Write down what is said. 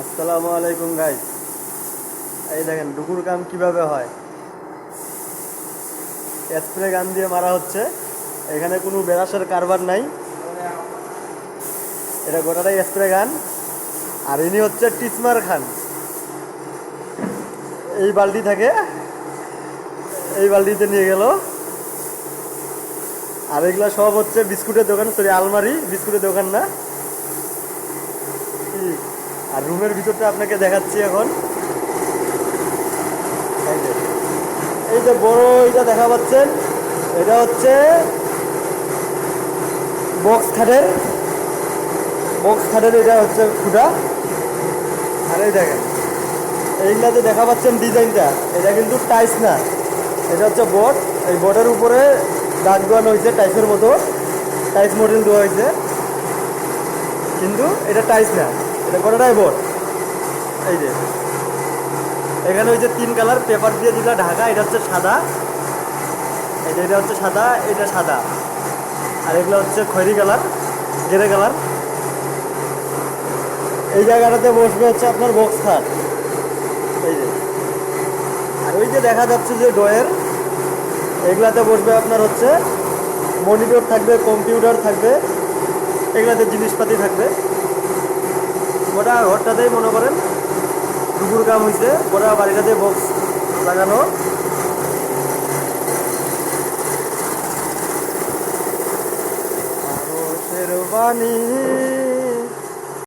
আসসালামু আলাইকুম গাইস। এই দেখেন ডুকুর কাম কিভাবে হয়। স্প্রে গান দিয়ে মারা হচ্ছে। এখানে কোনো বেরাসের কারবার নাই, এটা গোটাটাই স্প্রে গান। আর ইনি হচ্ছে টিসমার খান। এই বালতি থাকে, এই বালতিতে নিয়ে গেল। আর এগুলো সব হচ্ছে বিস্কুটের দোকান, সরি আলমারি, বিস্কুটের দোকান না। আর রুমের ভিতরটা আপনাকে দেখাচ্ছি এখন। এই যে এই যে বড় এইটা দেখা পাচ্ছেন, এটা হচ্ছে বক্স খাটের এটা হচ্ছে খুঁটা। আর এই দেখেন এইগুলাতে দেখা পাচ্ছেন ডিজাইনটা, এটা কিন্তু টাইস না, এটা হচ্ছে বোর্ড। এই বোর্ডের উপরে দাগ দেওয়ানো হয়েছে টাইসের মতো, টাইস মডেল দেওয়া হয়েছে, কিন্তু এটা টাইস না, এটা গোটাটাই বোর্ড। এই যে এখানে হচ্ছে 3 কালার পেপার দিয়ে যেটা ঢাকা, এটা হচ্ছে সাদা, এটা হচ্ছে সাদা, এটা সাদা। আর এগুলো হচ্ছে খয়েরি কালার, গ্রে কালার। এই জায়গাটাতে বসবে হচ্ছে আপনার বক্স খাট। এই যে আর ওই যে দেখা যাচ্ছে যে ডয়ের, এগুলাতে বসবে আপনার হচ্ছে মনিটর থাকবে, কম্পিউটার থাকবে, এগুলাতে জিনিসপাতি থাকবে। গোটা ঘরটাতেই মনে করেন দুপুর কাম হয়েছে, গোটা বাড়িটাতে বক্স লাগানো। আরো শেরবানি